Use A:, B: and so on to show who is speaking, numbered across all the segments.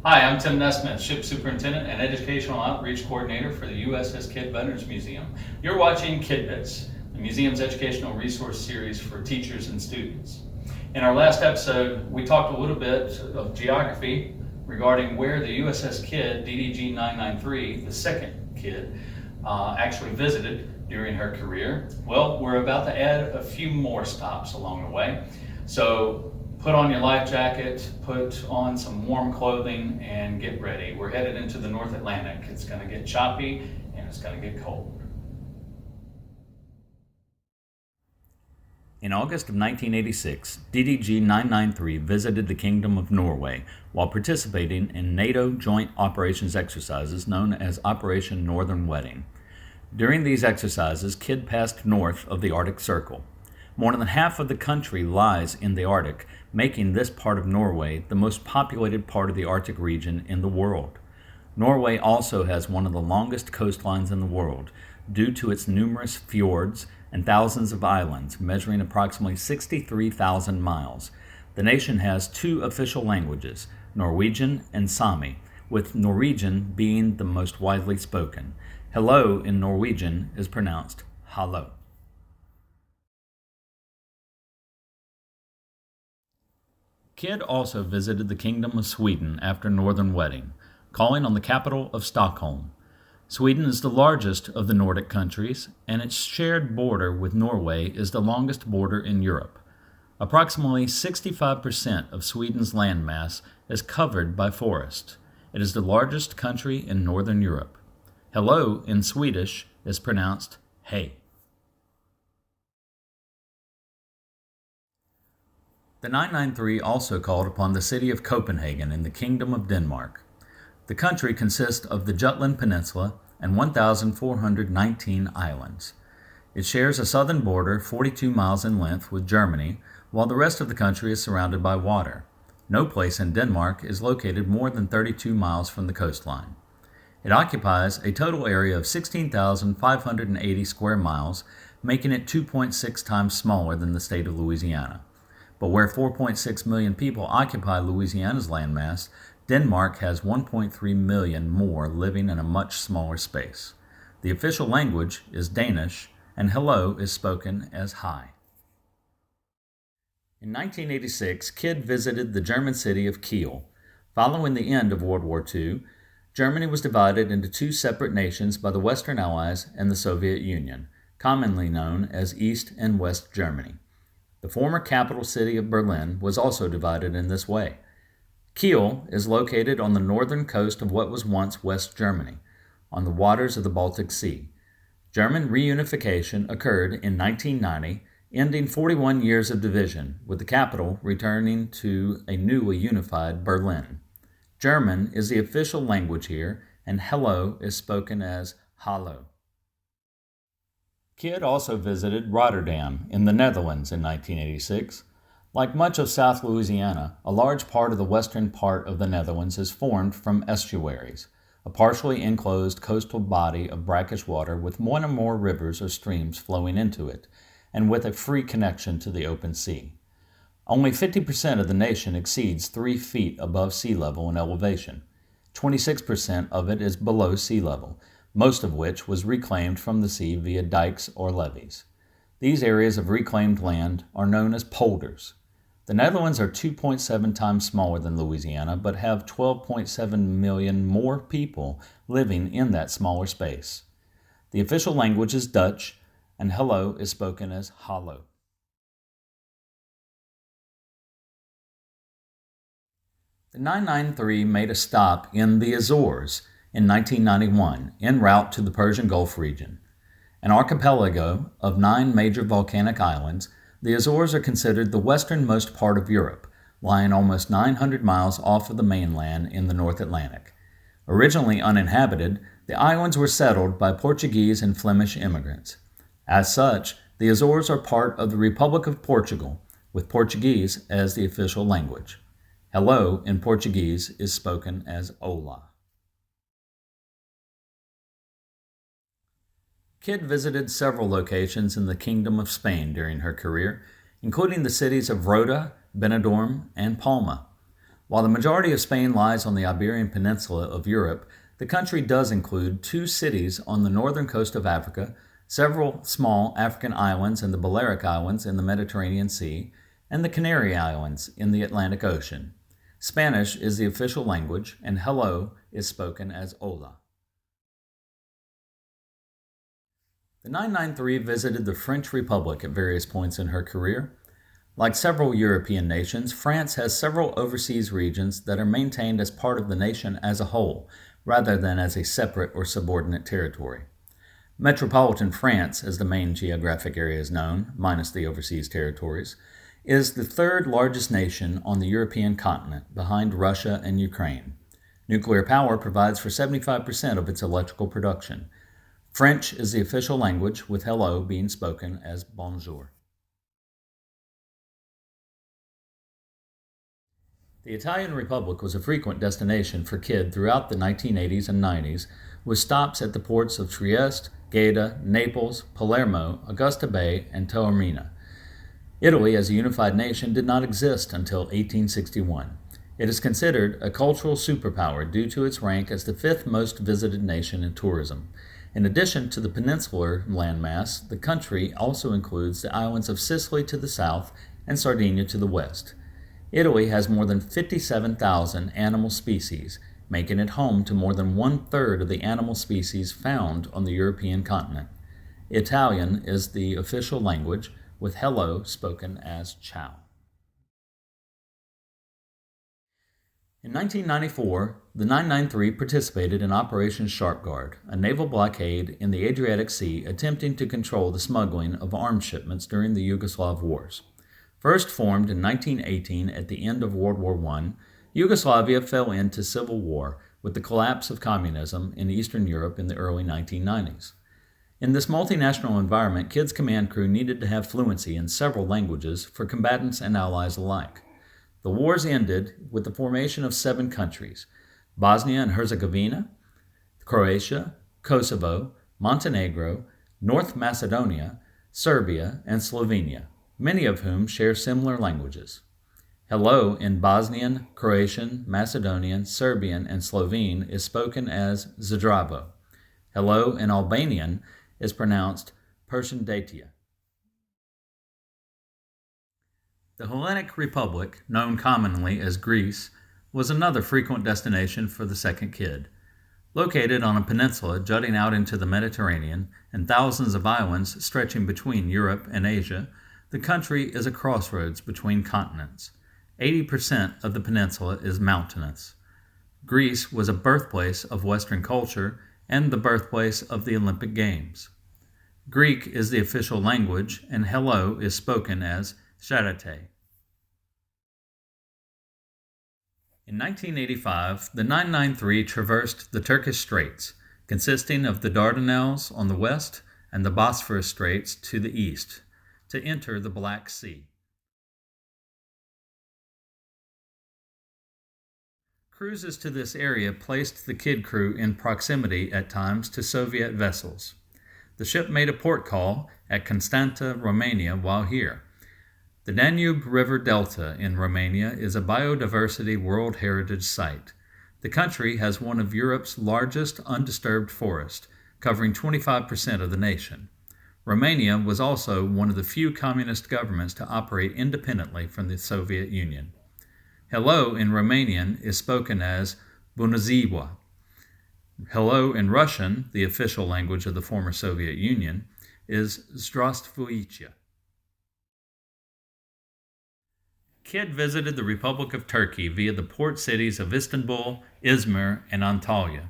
A: Hi, I'm Tim Nesmith, Ship Superintendent and Educational Outreach Coordinator for the USS KIDD Veterans Museum. You're watching KIDD, the museum's educational resource series for teachers and students. In our last episode, we talked a little bit of geography regarding where the USS KIDD DDG 993, the second KIDD, actually visited during her career. Well, we're about to add a few more stops along the way. So put on your life jacket, put on some warm clothing, and get ready. We're headed into the North Atlantic. It's going to get choppy and it's going to get cold.
B: In August of 1986, DDG 993 visited the Kingdom of Norway while participating in NATO joint operations exercises known as Operation Northern Wedding. During these exercises, KIDD passed north of the Arctic Circle. More than half of the country lies in the Arctic, making this part of Norway the most populated part of the Arctic region in the world. Norway also has one of the longest coastlines in the world, due to its numerous fjords and thousands of islands, measuring approximately 63,000 miles. The nation has two official languages, Norwegian and Sami, with Norwegian being the most widely spoken. Hello in Norwegian is pronounced hallo. KIDD also visited the Kingdom of Sweden after Northern Wedding, calling on the capital of Stockholm. Sweden is the largest of the Nordic countries, and its shared border with Norway is the longest border in Europe. Approximately 65% of Sweden's landmass is covered by forest. It is the largest country in Northern Europe. Hello in Swedish is pronounced hej. The 993 also called upon the city of Copenhagen in the Kingdom of Denmark. The country consists of the Jutland Peninsula and 1,419 islands. It shares a southern border 42 miles in length with Germany, while the rest of the country is surrounded by water. No place in Denmark is located more than 32 miles from the coastline. It occupies a total area of 16,580 square miles, making it 2.6 times smaller than the state of Louisiana. But where 4.6 million people occupy Louisiana's landmass, Denmark has 1.3 million more living in a much smaller space. The official language is Danish, and hello is spoken as hi. In 1986, KIDD visited the German city of Kiel. Following the end of World War II, Germany was divided into two separate nations by the Western Allies and the Soviet Union, commonly known as East and West Germany. The former capital city of Berlin was also divided in this way. Kiel is located on the northern coast of what was once West Germany, on the waters of the Baltic Sea. German reunification occurred in 1990, ending 41 years of division, with the capital returning to a newly unified Berlin. German is the official language here, and hello is spoken as hallo. KIDD also visited Rotterdam in the Netherlands in 1986. Like much of South Louisiana, a large part of the western part of the Netherlands is formed from estuaries, a partially enclosed coastal body of brackish water with one or more rivers or streams flowing into it, and with a free connection to the open sea. Only 50% of the nation exceeds 3 feet above sea level in elevation. 26% of it is below sea level, most of which was reclaimed from the sea via dikes or levees. These areas of reclaimed land are known as polders. The Netherlands are 2.7 times smaller than Louisiana, but have 12.7 million more people living in that smaller space. The official language is Dutch, and hello is spoken as hallo. The 993 made a stop in the Azores in 1991 en route to the Persian Gulf region. An archipelago of 9 major volcanic islands, the Azores are considered the westernmost part of Europe, lying almost 900 miles off of the mainland in the North Atlantic. Originally uninhabited, the islands were settled by Portuguese and Flemish immigrants. As such, the Azores are part of the Republic of Portugal, with Portuguese as the official language. Hello in Portuguese is spoken as hola. KIDD visited several locations in the Kingdom of Spain during her career, including the cities of Rota, Benidorm, and Palma. While the majority of Spain lies on the Iberian Peninsula of Europe, the country does include 2 cities on the northern coast of Africa, several small African islands and the Balearic Islands in the Mediterranean Sea, and the Canary Islands in the Atlantic Ocean. Spanish is the official language, and hello is spoken as hola. The 993 visited the French Republic at various points in her career. Like several European nations, France has several overseas regions that are maintained as part of the nation as a whole, rather than as a separate or subordinate territory. Metropolitan France, as the main geographic area is known, minus the overseas territories, is the 3rd largest nation on the European continent, behind Russia and Ukraine. Nuclear power provides for 75% of its electrical production. French is the official language, with hello being spoken as bonjour. The Italian Republic was a frequent destination for KIDD throughout the 1980s and 90s, with stops at the ports of Trieste, Gaeta, Naples, Palermo, Augusta Bay, and Taormina. Italy as a unified nation did not exist until 1861. It is considered a cultural superpower due to its rank as the 5th most visited nation in tourism. In addition to the peninsular landmass, the country also includes the islands of Sicily to the south and Sardinia to the west. Italy has more than 57,000 animal species, making it home to more than 1/3 of the animal species found on the European continent. Italian is the official language, with hello spoken as ciao. In 1994, the 993 participated in Operation Sharpguard, a naval blockade in the Adriatic Sea attempting to control the smuggling of arms shipments during the Yugoslav wars. First formed in 1918 at the end of World War I, Yugoslavia fell into civil war with the collapse of communism in Eastern Europe in the early 1990s. In this multinational environment, KIDD's command crew needed to have fluency in several languages for combatants and allies alike. The wars ended with the formation of 7 countries: Bosnia and Herzegovina, Croatia, Kosovo, Montenegro, North Macedonia, Serbia, and Slovenia, many of whom share similar languages. Hello in Bosnian, Croatian, Macedonian, Serbian, and Slovene is spoken as zdravo. Hello in Albanian is pronounced Persiandatia. The Hellenic Republic, known commonly as Greece, was another frequent destination for the second KIDD. Located on a peninsula jutting out into the Mediterranean and thousands of islands stretching between Europe and Asia, the country is a crossroads between continents. 80% of the peninsula is mountainous. Greece was a birthplace of Western culture and the birthplace of the Olympic Games. Greek is the official language, and hello is spoken as charite. In 1985, the 993 traversed the Turkish Straits, consisting of the Dardanelles on the west and the Bosphorus Straits to the east, to enter the Black Sea. Cruises to this area placed the KIDD crew in proximity at times to Soviet vessels. The ship made a port call at Constanta, Romania while here. The Danube River Delta in Romania is a biodiversity World Heritage Site. The country has one of Europe's largest undisturbed forests, covering 25% of the nation. Romania was also one of the few communist governments to operate independently from the Soviet Union. Hello in Romanian is spoken as Bună ziua. Hello in Russian, the official language of the former Soviet Union, is Zdravstvuyte. KIDD visited the Republic of Turkey via the port cities of Istanbul, Izmir, and Antalya.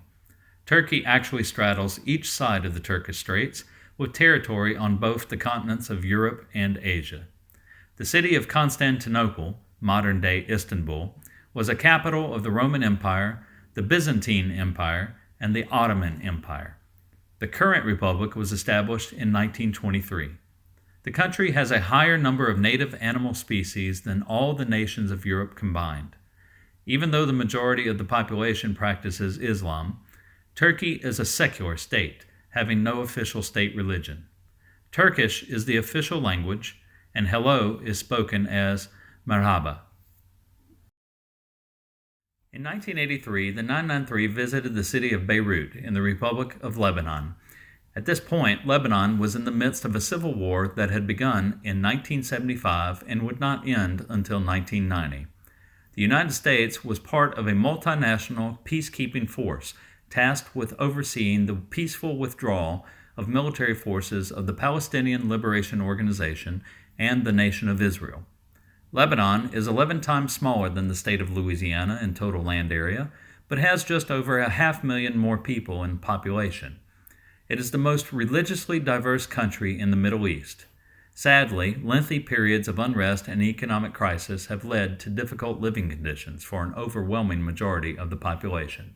B: Turkey actually straddles each side of the Turkish Straits, with territory on both the continents of Europe and Asia. The city of Constantinople, modern-day Istanbul, was a capital of the Roman Empire, the Byzantine Empire, and the Ottoman Empire. The current republic was established in 1923. The country has a higher number of native animal species than all the nations of Europe combined. Even though the majority of the population practices Islam, Turkey is a secular state, having no official state religion. Turkish is the official language, and hello is spoken as merhaba. In 1983, the 993 visited the city of Beirut in the Republic of Lebanon. At this point, Lebanon was in the midst of a civil war that had begun in 1975 and would not end until 1990. The United States was part of a multinational peacekeeping force tasked with overseeing the peaceful withdrawal of military forces of the Palestinian Liberation Organization and the Nation of Israel. Lebanon is 11 times smaller than the state of Louisiana in total land area, but has just over 500,000 more people in population. It is the most religiously diverse country in the Middle East. Sadly, lengthy periods of unrest and economic crisis have led to difficult living conditions for an overwhelming majority of the population.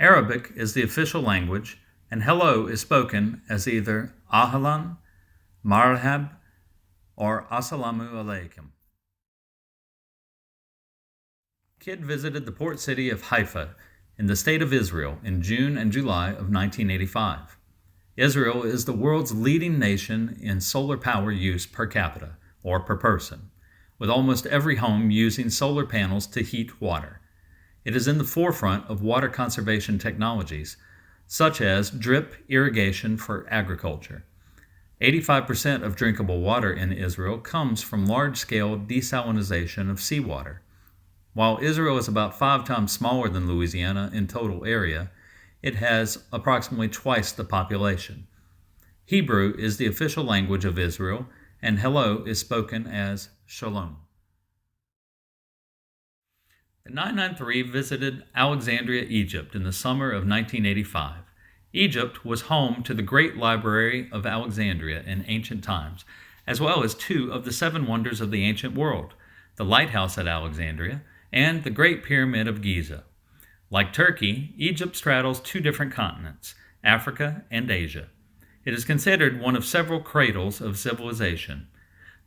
B: Arabic is the official language, and hello is spoken as either ahlan, marhab, or assalamu alaikum. Kidd visited the port city of Haifa in the state of Israel in June and July of 1985. Israel is the world's leading nation in solar power use per capita, or per person, with almost every home using solar panels to heat water. It is in the forefront of water conservation technologies, such as drip irrigation for agriculture. 85% of drinkable water in Israel comes from large-scale desalination of seawater. While Israel is about 5 times smaller than Louisiana in total area, it has approximately twice the population. Hebrew is the official language of Israel, and hello is spoken as shalom. The 993 visited Alexandria, Egypt in the summer of 1985. Egypt was home to the Great Library of Alexandria in ancient times, as well as 2 of the 7 wonders of the ancient world, the Lighthouse at Alexandria and the Great Pyramid of Giza. Like Turkey, Egypt straddles 2 different continents, Africa and Asia. It is considered one of several cradles of civilization.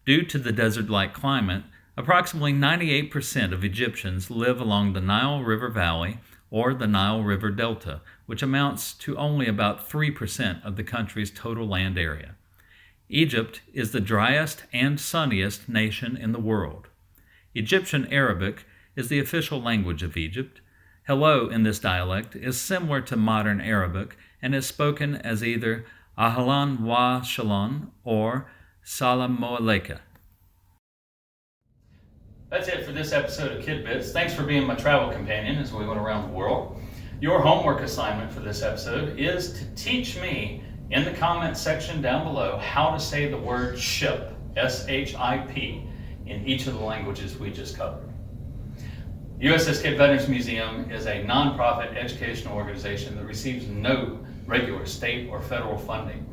B: Due to the desert-like climate, approximately 98% of Egyptians live along the Nile River Valley or the Nile River Delta, which amounts to only about 3% of the country's total land area. Egypt is the driest and sunniest nation in the world. Egyptian Arabic is the official language of Egypt. Hello in this dialect is similar to modern Arabic and is spoken as either ahlan wa shalom or salam alayka.
A: That's it for this episode of Kid Bits. Thanks for being my travel companion as we went around the world. Your homework assignment for this episode is to teach me in the comments section down below how to say the word ship, S-H-I-P, in each of the languages we just covered. USS KIDD Veterans Museum is a nonprofit educational organization that receives no regular state or federal funding.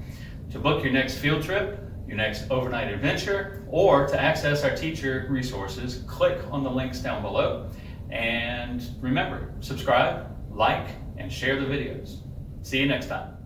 A: To book your next field trip, your next overnight adventure, or to access our teacher resources, click on the links down below. And remember, subscribe, like, and share the videos. See you next time.